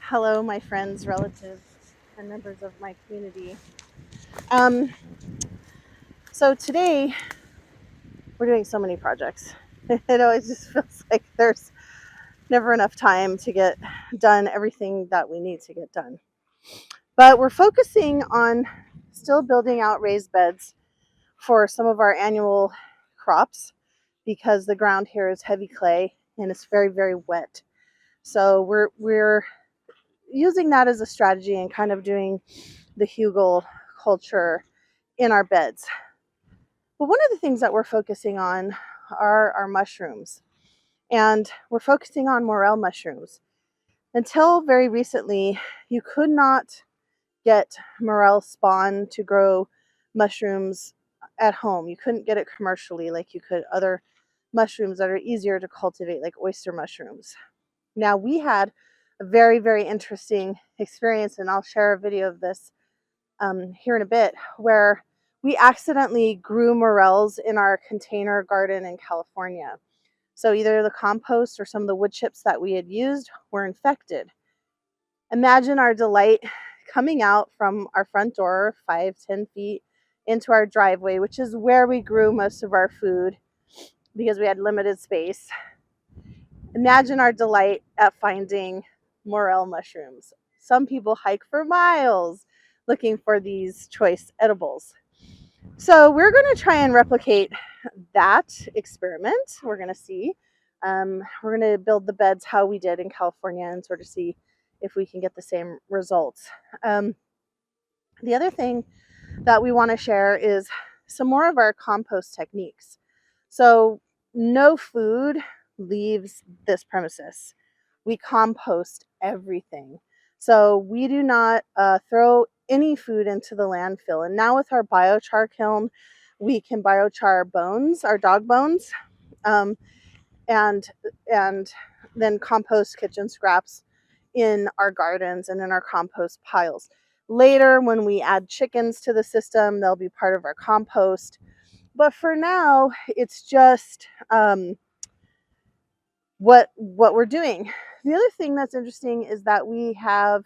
Hello, my friends, relatives, and members of my community. Um, so today we're doing so many projects. It always just feels like there's never enough time to get done everything that we need to get done. But we're focusing on still building out raised beds for some of our annual crops because the ground here is heavy clay and it's very, very wet. So we're using that as a strategy and kind of doing the hugel culture in our beds. But one of the things that we're focusing on are our mushrooms, and we're focusing on morel mushrooms. Until very recently, you could not get morel spawn to grow mushrooms at home. You couldn't get it commercially like you could other mushrooms that are easier to cultivate, like oyster mushrooms. Now, we had a very, very interesting experience, and I'll share a video of this here in a bit, where we accidentally grew morels in our container garden in California. So either the compost or some of the wood chips that we had used were infected. Imagine our delight coming out from our front door 5-10 feet into our driveway, which is where we grew most of our food because we had limited space. Imagine our delight at finding morel mushrooms. Some people hike for miles looking for these choice edibles. So we're going to try and replicate that experiment. We're going to see. We're going to build the beds how we did in California and sort of see if we can get the same results. The other thing that we want to share is some more of our compost techniques. So no food leaves this premises. We compost everything. So we do not throw any food into the landfill. And now with our biochar kiln, we can biochar our bones, our dog bones, um, and and then compost kitchen scraps in our gardens and in our compost piles. Later, when we add chickens to the system, they'll be part of our compost. But for now, it's just what we're doing. The other thing that's interesting is that we have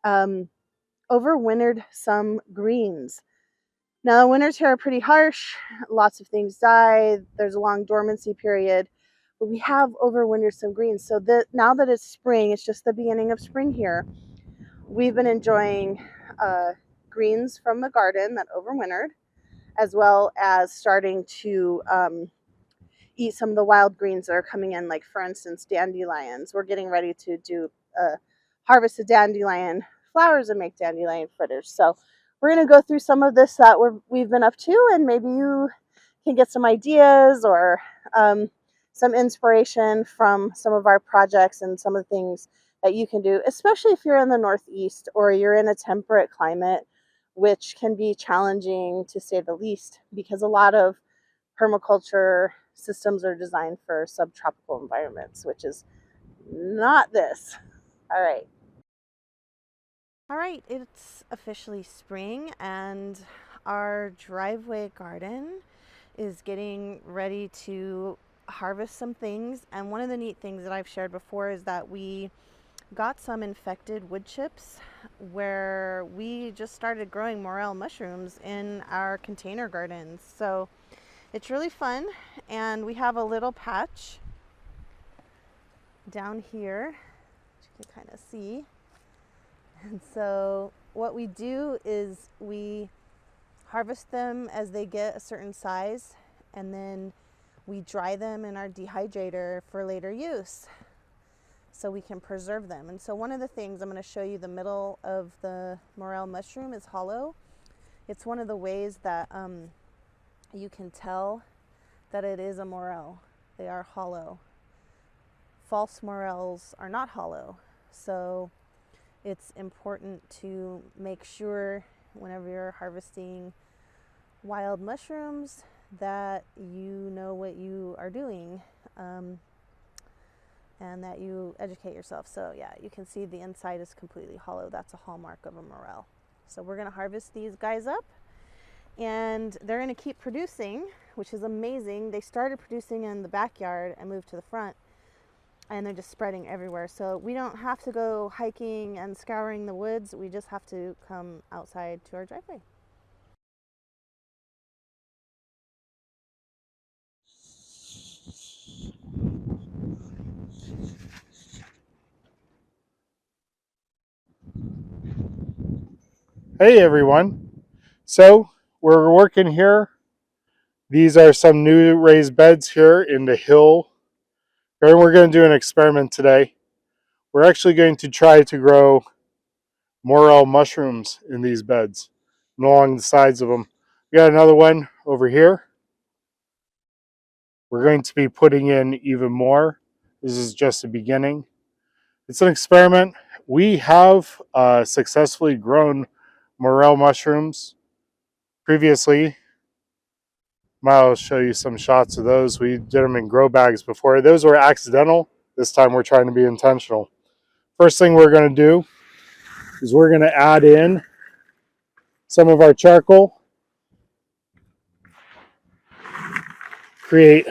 overwintered some greens. Now, the winters here are pretty harsh. Lots of things die. There's a long dormancy period. But we have overwintered some greens. So that now that it's spring, it's just the beginning of spring here. We've been enjoying greens from the garden that overwintered, as well as starting to eat some of the wild greens that are coming in, like for instance, dandelions. We're getting ready to do harvest a dandelion flowers and make dandelion fritters. So we're going to go through some of this that we've been up to, and maybe you can get some ideas or some inspiration from some of our projects and some of the things that you can do, especially if you're in the Northeast or you're in a temperate climate, which can be challenging to say the least, because a lot of permaculture systems are designed for subtropical environments, which is not this. All right. All right, it's officially spring and our driveway garden is getting ready to harvest some things. And one of the neat things that I've shared before is that we got some infected wood chips where we just started growing morel mushrooms in our container gardens. So it's really fun, and we have a little patch down here, which you can kind of see. And so what we do is we harvest them as they get a certain size, and then we dry them in our dehydrator for later use so we can preserve them. And so one of the things I'm going to show you, the middle of the morel mushroom is hollow. It's one of the ways that you can tell that it is a morel. They are hollow. False morels are not hollow. So it's important to make sure whenever you're harvesting wild mushrooms that you know what you are doing and that you educate yourself. So yeah, you can see the inside is completely hollow. That's a hallmark of a morel. So we're going to harvest these guys up, and they're going to keep producing, which is amazing. They started producing in the backyard and moved to the front. and they're just spreading everywhere. So we don't have to go hiking and scouring the woods. We just have to come outside to our driveway. Hey everyone. So we're working here. These are some new raised beds here in the hill. And we're going to do an experiment today. We're actually going to try to grow morel mushrooms in these beds and along the sides of them. We got another one over here. We're going to be putting in even more. This is just the beginning. It's an experiment. We have successfully grown morel mushrooms previously. I'll show you some shots of those. We did them in grow bags before. Those were accidental. This time we're trying to be intentional. First thing we're going to do is we're going to add in some of our charcoal, create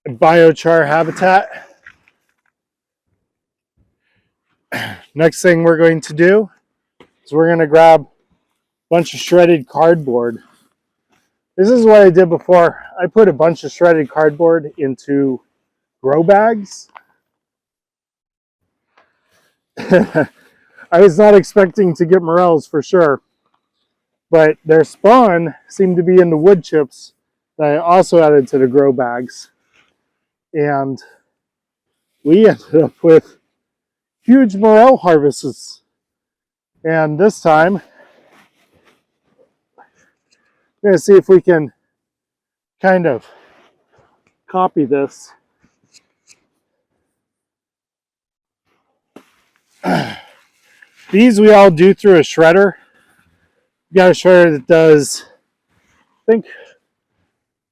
a biochar habitat. Next thing we're going to do is we're going to grab a bunch of shredded cardboard. This is what I did before. I put a bunch of shredded cardboard into grow bags. I was not expecting to get morels for sure, but their spawn seemed to be in the wood chips that I also added to the grow bags. And we ended up with huge morel harvests. And this time, we're going to see if we can kind of copy this. These we all do through a shredder. You got a shredder that does, I think,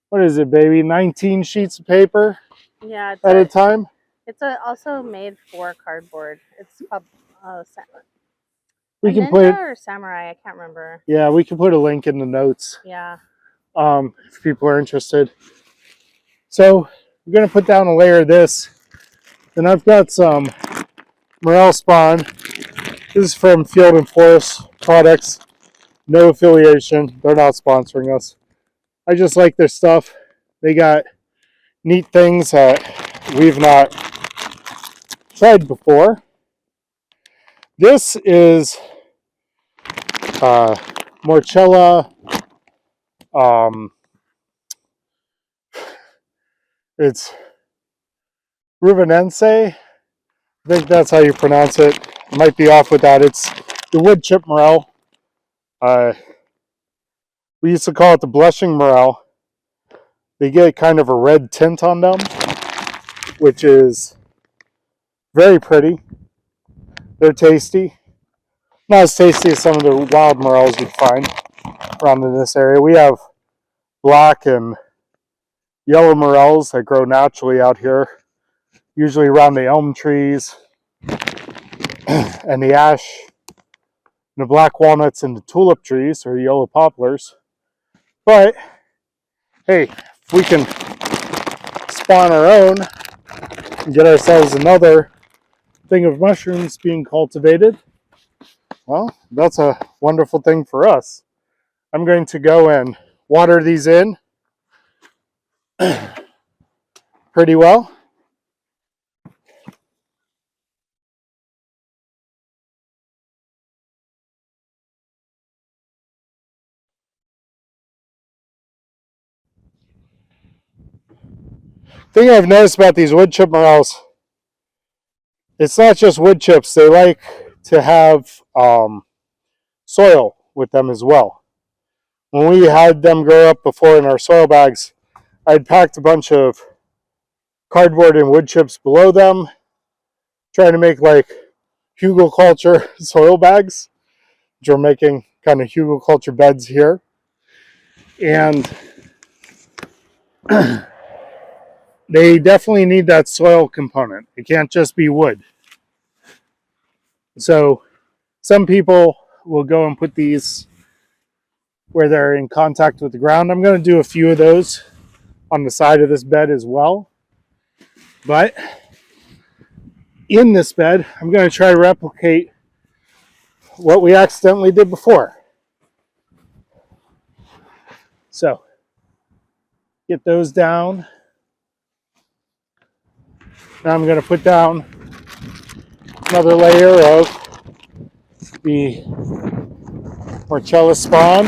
what is it, baby? 19 sheets of paper at a time. It's also made for cardboard. It's called We can put or Samurai. I can't remember. Yeah, we can put a link in the notes. Yeah. If people are interested. So we're gonna put down a layer of this. And I've got some morel spawn. This is from Field and Forest Products. No affiliation. They're not sponsoring us. I just like their stuff. They got neat things that we've not tried before. This is Morchella. It's Rubenense. I think that's how you pronounce it. I might be off with that. It's the wood chip morel. We used to call it the blushing morel. They get kind of a red tint on them, which is very pretty. They're tasty. Not as tasty as some of the wild morels you'd find around in this area. We have black and yellow morels that grow naturally out here, usually around the elm trees and the ash, and the black walnuts and the tulip trees or the yellow poplars. But hey, if we can spawn our own and get ourselves another thing of mushrooms being cultivated, well, that's a wonderful thing for us. I'm going to go and water these in pretty well. Thing I've noticed about these wood chip morels, it's not just wood chips. They like to have soil with them as well. When we had them grow up before in our soil bags, I'd packed a bunch of cardboard and wood chips below them, trying to make like hugelculture soil bags, which are making kind of hugelculture beds here. And they definitely need that soil component. It can't just be wood. So some people will go and put these where they're in contact with the ground. I'm going to do a few of those on the side of this bed as well. But in this bed, I'm going to try to replicate what we accidentally did before. So get those down. Now I'm going to put down another layer of the Morels spawn.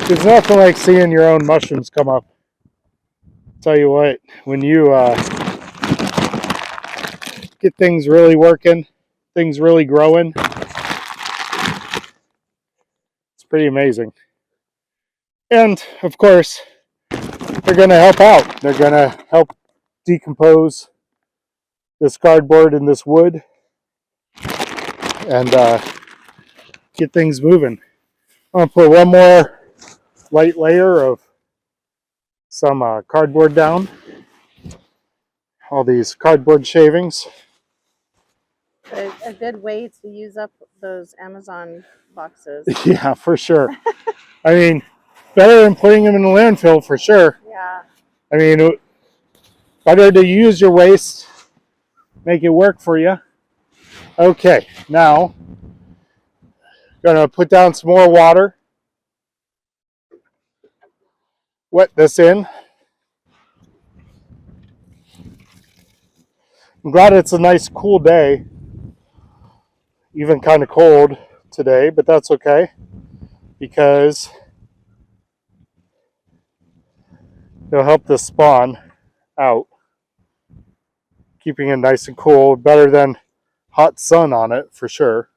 There's nothing like seeing your own mushrooms come up. Tell you what, when you get things really working, things really growing, it's pretty amazing. And of course, they're going to help out. They're going to help decompose this cardboard and this wood and get things moving. I'm going to put one more light layer of some cardboard down. All these cardboard shavings. A good way to use up those Amazon boxes. Yeah, for sure. I mean, better than putting them in the landfill for sure. Yeah. I mean, better to use your waste, make it work for you. Okay, now gonna put down some more water, wet this in. I'm glad it's a nice cool day, even kind of cold today, but that's okay because it'll help the spawn out, keeping it nice and cool, better than hot sun on it for sure.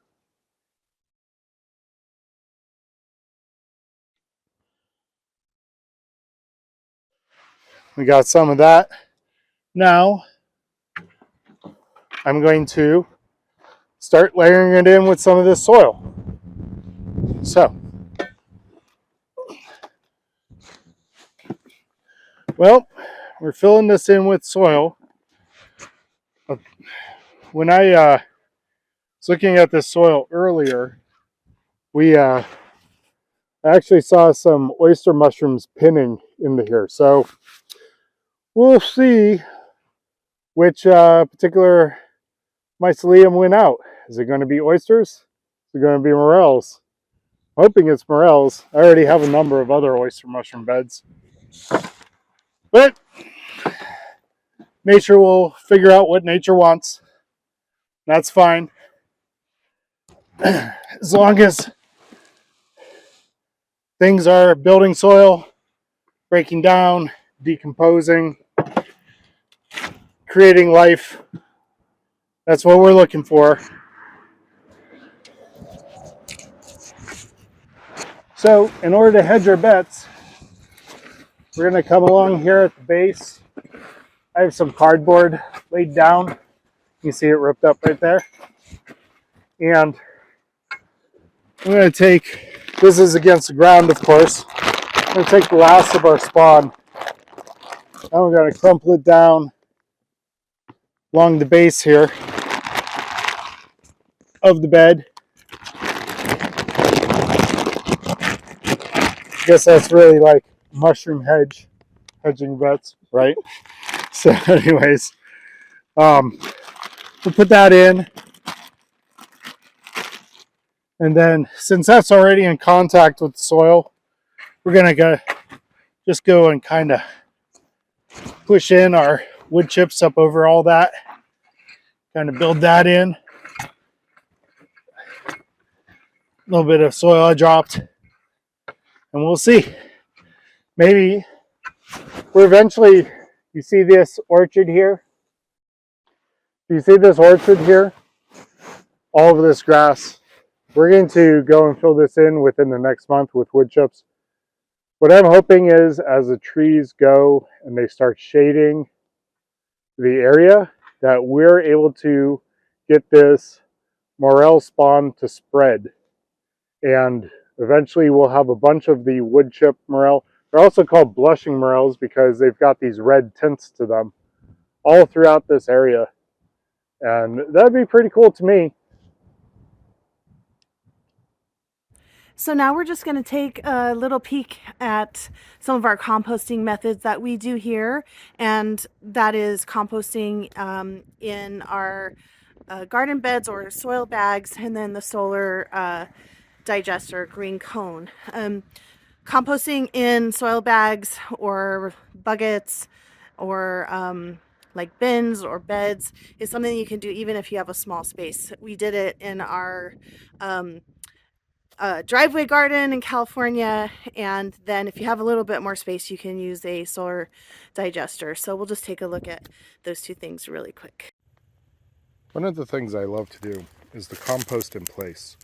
We got some of that. Now I'm going to start layering it in with some of this soil. So, well, we're filling this in with soil. When I was looking at this soil earlier, we actually saw some oyster mushrooms pinning into here. So we'll see which particular mycelium went out. Is it going to be oysters? Is it going to be morels? I'm hoping it's morels. I already have a number of other oyster mushroom beds. But nature will figure out what nature wants. That's fine. As long as things are building soil, breaking down, decomposing, creating life, that's what we're looking for. So, in order to hedge our bets, we're going to come along here at the base. I have some cardboard laid down. You see it ripped up right there. And I'm going to take, this is against the ground, of course. I'm going to take the last of our spawn. Now we're going to crumple it down along the base here of the bed. I guess that's really like mushroom hedging bets, right? So anyways, we'll put that in. And then since that's already in contact with the soil, we're gonna just go and kind of push in our wood chips up over all that, kind of build that in. A little bit of soil I dropped, and we'll see. Maybe we're eventually, you see this orchard here? You see this orchard here? All of this grass. We're going to go and fill this in within the next month with wood chips. What I'm hoping is as the trees go and they start shading the area, that we're able to get this morel spawn to spread. And eventually we'll have a bunch of the wood chip morel. They're also called blushing morels because they've got these red tints to them all throughout this area. And that'd be pretty cool to me. So now we're just going to take a little peek at some of our composting methods that we do here, and that is composting in our garden beds or soil bags, and then the solar digester green cone. Composting in soil bags or buckets or like bins or beds is something you can do even if you have a small space. We did it in our driveway garden in California, and then if you have a little bit more space, you can use a solar digester. So we'll just take a look at those two things really quick. One of the things I love to do is the compost in place.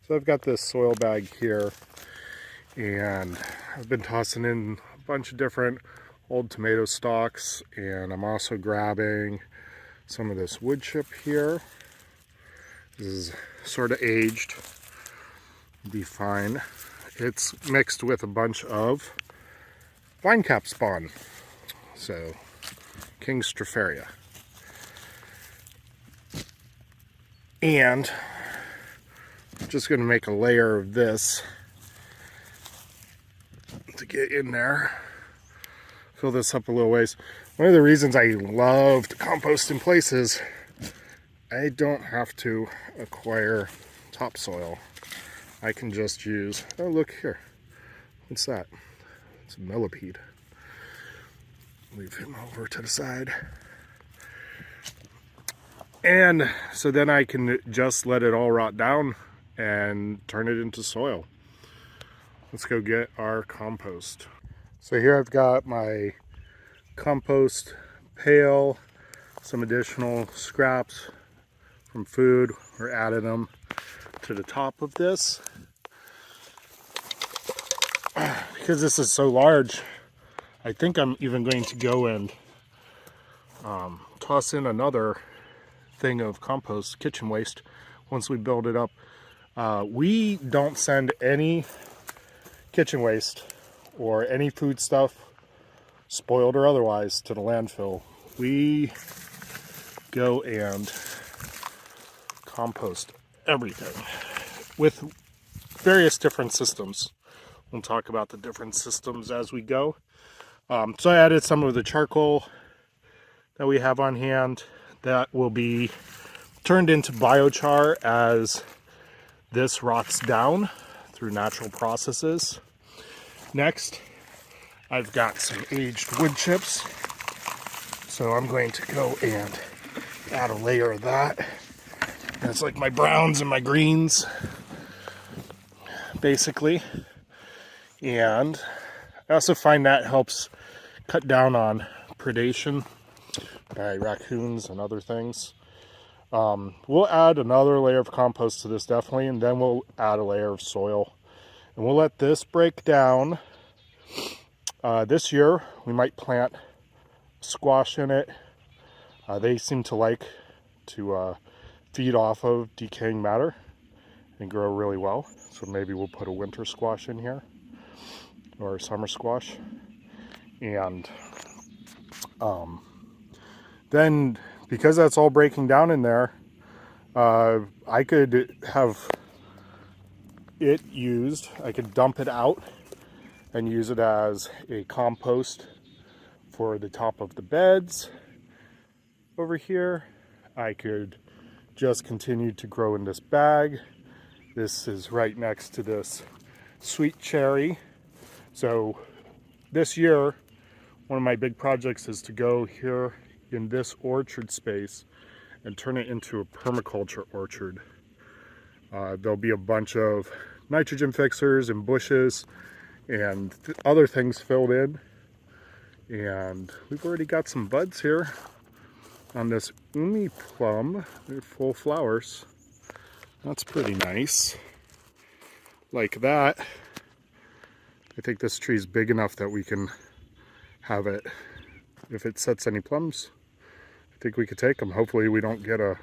So I've got this soil bag here, and I've been tossing in a bunch of different old tomato stalks, and I'm also grabbing some of this wood chip here. This is sort of aged. Be fine. It's mixed with a bunch of vine cap spawn, so King Stropharia, and I'm just going to make a layer of this to get in there. Fill this up a little ways. One of the reasons I love to compost in place is I don't have to acquire topsoil. I can just use, oh look here, what's that? It's a millipede. Leave him over to the side. And so then I can just let it all rot down and turn it into soil. Let's go get our compost. So here I've got my compost pail, some additional scraps from food. We're adding them to the top of this. Because this is so large, I think I'm even going to go and toss in another thing of compost, kitchen waste, once we build it up. We don't send any kitchen waste or any food stuff, spoiled or otherwise, to the landfill. We go and compost everything with various different systems. We'll talk about the different systems as we go. So I added some of the charcoal that we have on hand that will be turned into biochar as this rots down through natural processes. Next, I've got some aged wood chips. So I'm going to go and add a layer of that. That's like my browns and my greens, basically. And I also find that helps cut down on predation by raccoons and other things. We'll add another layer of compost to this definitely, and then we'll add a layer of soil. And we'll let this break down. This year, we might plant squash in it. They seem to like to feed off of decaying matter and grow really well. So maybe we'll put a winter squash in here, or a summer squash. And then, because that's all breaking down in there, I could have it used, I could dump it out and use it as a compost for the top of the beds over here. I could just continue to grow in this bag. This is right next to this sweet cherry. So this year, one of my big projects is to go here in this orchard space and turn it into a permaculture orchard. There'll be a bunch of nitrogen fixers and bushes and other things filled in. And we've already got some buds here on this umi plum. They're full flowers. That's pretty nice. Like that. I think this tree is big enough that we can have it. If it sets any plums, I think we could take them. Hopefully we don't get a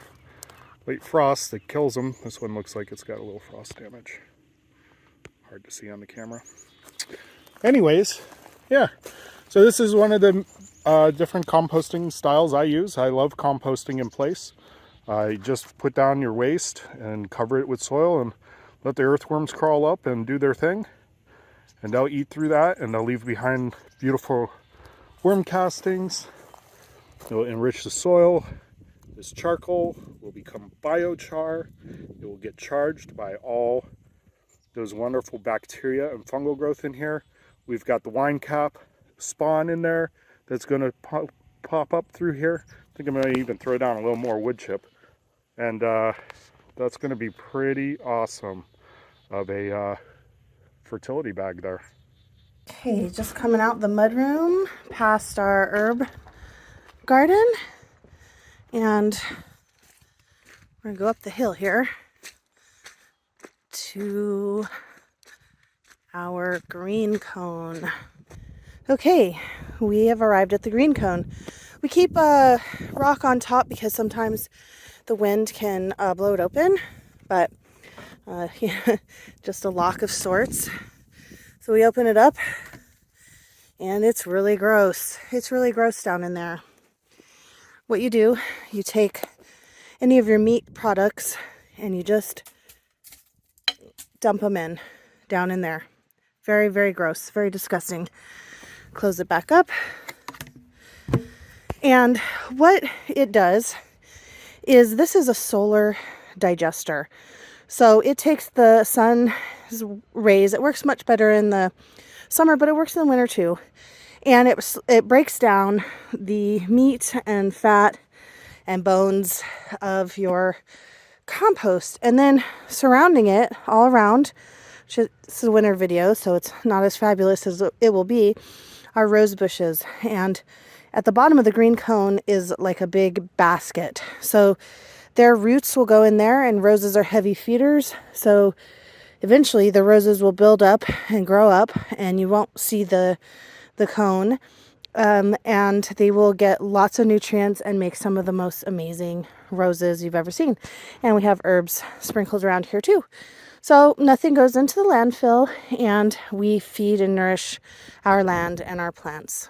late frost that kills them. This one looks like it's got a little frost damage. Hard to see on the camera. Anyways, yeah. So this is one of the different composting styles I use. I love composting in place. You just put down your waste and cover it with soil and let the earthworms crawl up and do their thing. And they'll eat through that, and they'll leave behind beautiful worm castings. It'll enrich the soil. This charcoal will become biochar. It will get charged by all those wonderful bacteria and fungal growth in here. We've got the wine cap spawn in there that's going to pop up through here. I think I'm going to even throw down a little more wood chip. And that's going to be pretty awesome of a fertility bag there. Okay, just coming out the mudroom past our herb garden, and we're gonna go up the hill here to our green cone. Okay, we have arrived at the green cone. We keep a rock on top because sometimes the wind can blow it open, but yeah, just a lock of sorts. So we open it up, and it's really gross. It's really gross down in there. What you do, you take any of your meat products and you just dump them down in there. Very, very gross, very disgusting. Close it back up. And what it does is, this is a solar digester. So it takes the sun's rays. It works much better in the summer, but it works in the winter too. And it breaks down the meat and fat and bones of your compost. And then surrounding it all around, this is a winter video, so it's not as fabulous as it will be, are rose bushes. And at the bottom of the green cone is like a big basket. So their roots will go in there, and roses are heavy feeders. So eventually the roses will build up and grow up, and you won't see the cone, and they will get lots of nutrients and make some of the most amazing roses you've ever seen. And we have herbs sprinkled around here too. So nothing goes into the landfill, and we feed and nourish our land and our plants.